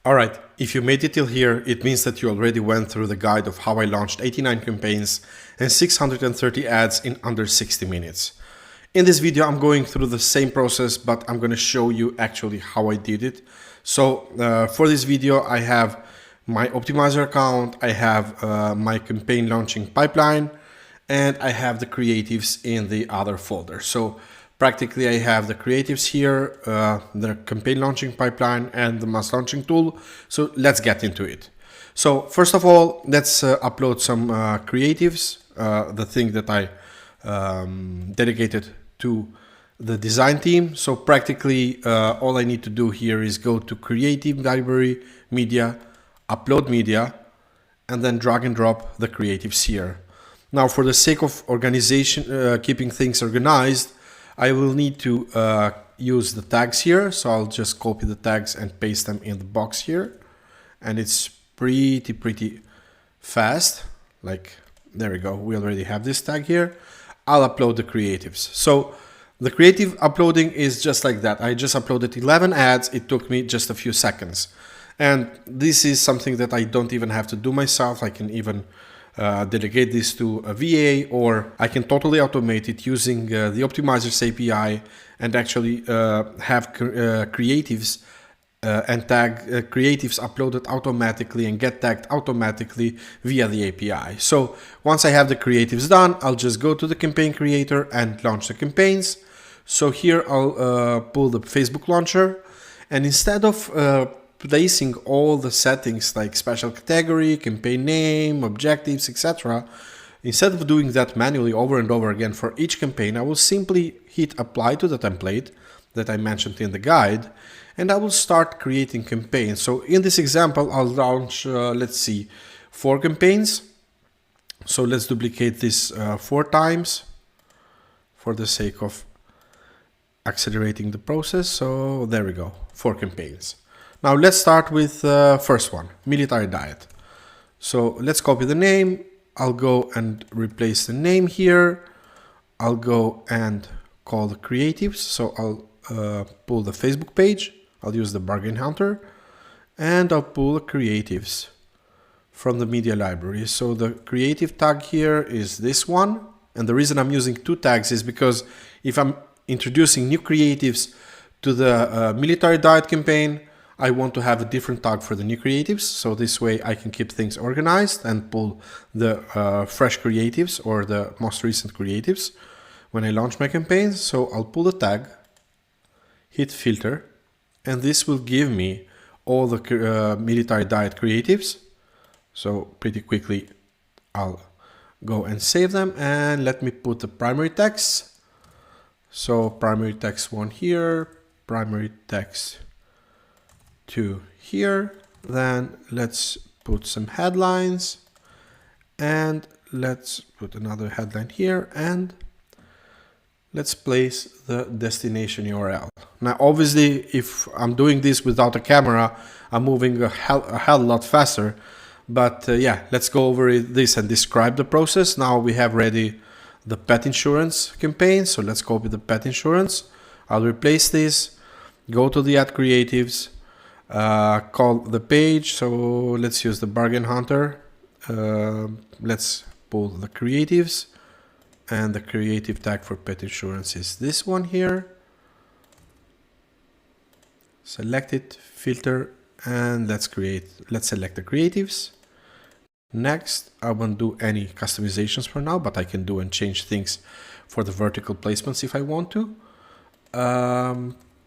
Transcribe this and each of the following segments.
All right, if you made it till here, it means that you already went through the guide of how I launched 89 campaigns and 630 ads in under 60 minutes. In this video, I'm going through the same process, but I'm going to show you actually how I did it. So for this video, I have my optimizer account, I have my campaign launching pipeline, and I have the creatives in the other folder. So practically I have the creatives here, the campaign launching pipeline, and the mass launching tool. So let's get into it. So first of all, let's upload some creatives, the thing that I dedicated to the design team. So practically all I need to do here is go to creative library, media, upload media, and then drag and drop the creatives here. Now, for the sake of organization, keeping things organized, I will need to use the tags here. So I'll just copy the tags and paste them in the box here. And it's pretty fast. Like, there we go. We already have this tag here. I'll upload the creatives. So the creative uploading is just like that. I just uploaded 11 ads. It took me just a few seconds. And this is something that I don't even have to do myself. I can even delegate this to a VA, or I can totally automate it using the Optimizer's API and actually have creatives and tag creatives uploaded automatically and get tagged automatically via the API. So once I have the creatives done, I'll just go to the campaign creator and launch the campaigns. So here I'll pull the Facebook launcher, and instead of placing all the settings like special category, campaign name, objectives, etc. Instead of doing that manually over and over again for each campaign, I will simply hit apply to the template that I mentioned in the guide, and I will start creating campaigns. So in this example, I'll launch, let's see, 4 campaigns. So let's duplicate this 4 times for the sake of accelerating the process. So there we go, 4 campaigns. Now let's start with the first one, military diet. So let's copy the name. I'll go and replace the name here. I'll go and call the creatives. So I'll pull the Facebook page. I'll use the bargain hunter, and I'll pull the creatives from the media library. So the creative tag here is this one. And the reason I'm using 2 tags is because if I'm introducing new creatives to the military diet campaign, I want to have a different tag for the new creatives. So this way I can keep things organized and pull the fresh creatives or the most recent creatives when I launch my campaigns. So I'll pull the tag, hit filter, and this will give me all the military diet creatives. So pretty quickly I'll go and save them, and let me put the primary text. So primary text 1 here, primary text 2 here. Then let's put some headlines, and let's put another headline here, and let's place the destination URL. Now obviously if I'm doing this without a camera, I'm moving a hell lot faster, but yeah, let's go over this and describe the process. Now we have ready the pet insurance campaign, so let's copy the pet insurance. I'll replace this, go to the ad creatives, call the page. So let's use the bargain hunter. Let's pull the creatives, and the creative tag for pet insurance is this one here. Select it, filter, and let's select the creatives. Next, I won't do any customizations for now, but I can do and change things for the vertical placements if I want to.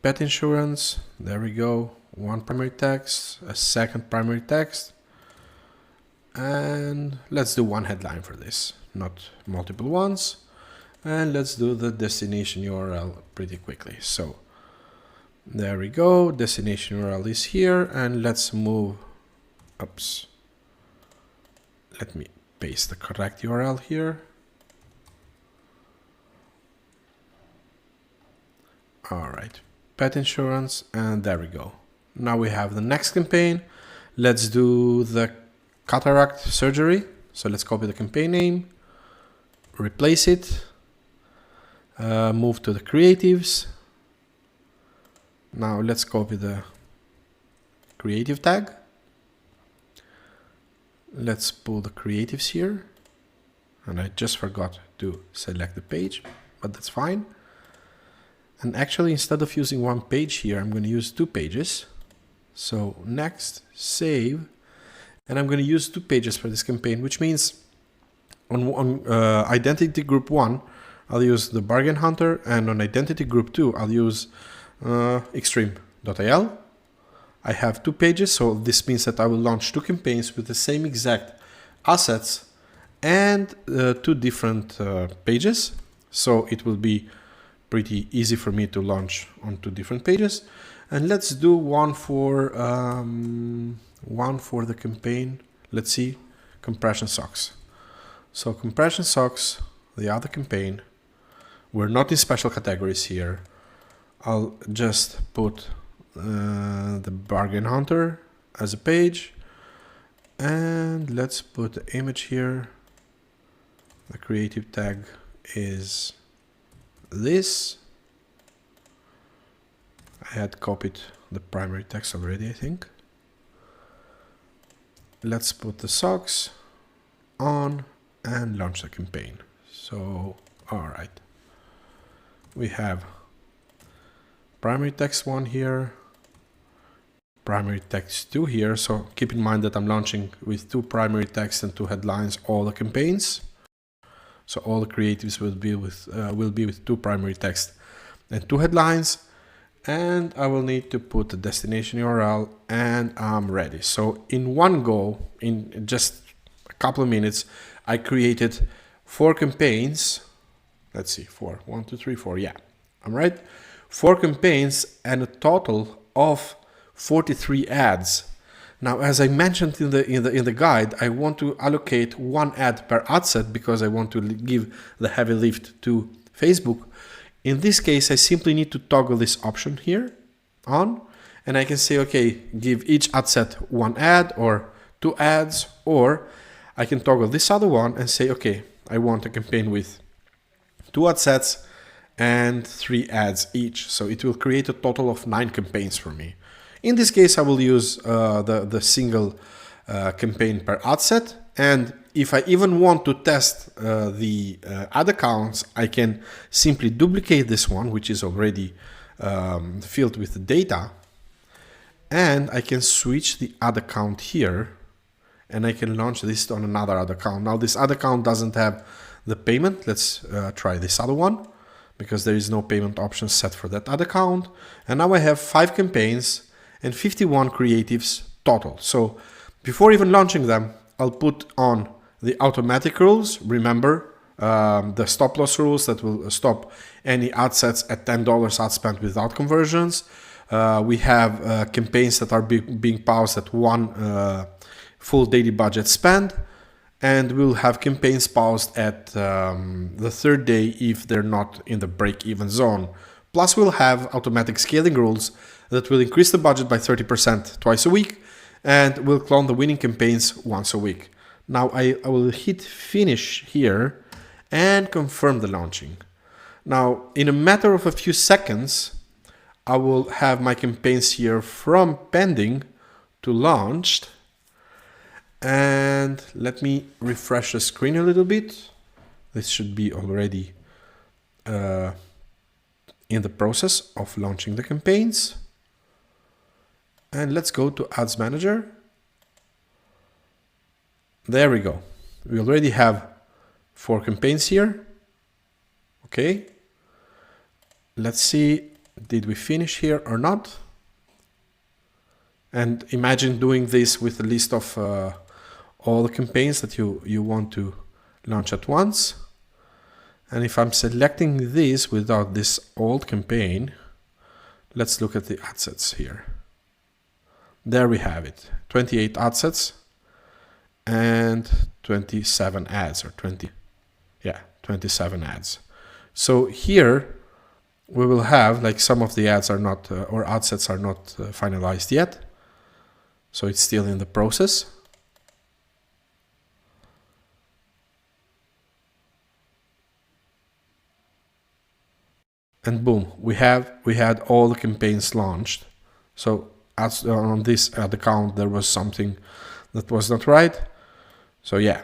Pet insurance, there we go. 1 primary text, a second primary text, and let's do 1 headline for this, not multiple ones. And let's do the destination URL pretty quickly. So there we go, destination URL is here, and let's move, oops, let me paste the correct URL here. All right, pet insurance, and there we go. Now we have the next campaign. Let's do the cataract surgery. So let's copy the campaign name, replace it, move to the creatives. Now let's copy the creative tag. Let's pull the creatives here. And I just forgot to select the page, but that's fine. And actually, instead of using one page here, I'm going to use 2 pages. So next, save. And I'm going to use 2 pages for this campaign, which means on identity group 1, I'll use the bargain hunter, and on identity group 2, I'll use extreme.il. I have 2 pages, so this means that I will launch 2 campaigns with the same exact assets and 2 different pages. So it will be pretty easy for me to launch on 2 different pages. And let's do one for the campaign. Let's see, compression socks. So compression socks, the other campaign. We're not in special categories here. I'll just put the bargain hunter as a page, and let's put the image here. The creative tag is this. I had copied the primary text already, I think. Let's put the socks on and launch the campaign. So, all right. We have primary text 1 here, primary text 2 here. So keep in mind that I'm launching with 2 primary text and 2 headlines all the campaigns. So all the creatives will be with 2 primary text and 2 headlines. And I will need to put the destination URL, and I'm ready. So in one go, in just a couple of minutes, I created 4 campaigns. Let's see, 4, 1, 2, 3, 4. Yeah, I'm right. 4 campaigns and a total of 43 ads. Now, as I mentioned in the guide, I want to allocate 1 ad per ad set because I want to give the heavy lift to Facebook. In this case, I simply need to toggle this option here on, and I can say, okay, give each ad set 1 ad or 2 ads, or I can toggle this other one and say, okay, I want a campaign with 2 ad sets and 3 ads each. So it will create a total of 9 campaigns for me. In this case, I will use the single campaign per ad set. And if I even want to test the ad accounts, I can simply duplicate this one, which is already filled with the data. And I can switch the ad account here, and I can launch this on another ad account. Now, this ad account doesn't have the payment. Let's try this other one, because there is no payment option set for that ad account. And now I have 5 campaigns and 51 creatives total. So before even launching them, I'll put on the automatic rules. Remember the stop loss rules that will stop any ad sets at $10 ad spent without conversions. We have campaigns that are being paused at 1 full daily budget spend. And we'll have campaigns paused at the 3rd day if they're not in the break-even zone. Plus, we'll have automatic scaling rules that will increase the budget by 30% twice a week, and will clone the winning campaigns once a week. Now, I will hit finish here and confirm the launching. Now, in a matter of a few seconds, I will have my campaigns here from pending to launched. And let me refresh the screen a little bit. This should be already in the process of launching the campaigns. And let's go to Ads Manager. There we go. We already have 4 campaigns here. Okay. Let's see, did we finish here or not? And imagine doing this with a list of all the campaigns that you want to launch at once. And if I'm selecting this without this old campaign, let's look at the ad sets here. There we have it, 28 ad sets and 27 ads, or 27 ads. So here we will have, like, some of the ads are not, or ad sets are not finalized yet. So it's still in the process. And boom, we had all the campaigns launched. So ads on this ad account there was something that was not right. So yeah,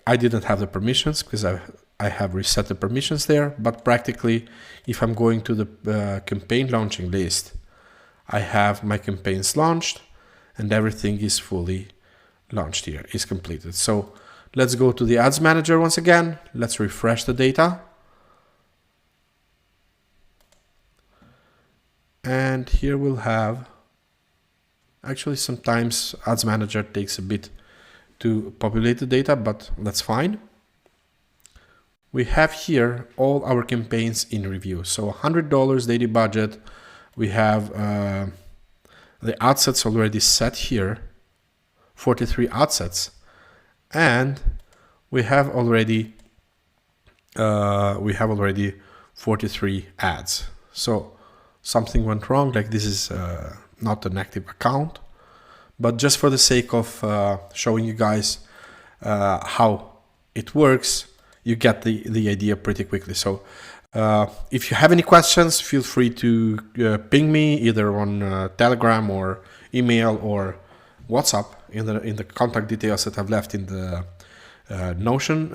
I didn't have the permissions because I have reset the permissions there, but practically if I'm going to the campaign launching list, I have my campaigns launched and everything is fully launched here, is completed. So let's go to the ads manager once again. Let's refresh the data. And here we'll have, actually sometimes ads manager takes a bit to populate the data, but that's fine. We have here all our campaigns in review. So $100 daily budget. We have the ad sets already set here, 43 ad sets, and we have already 43 ads. So something went wrong, like this is not an active account, but just for the sake of showing you guys how it works, you get the idea pretty quickly. So if you have any questions, feel free to ping me either on Telegram or email or WhatsApp in the contact details that I've left in the Notion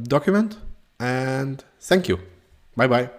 document. And thank you. Bye bye.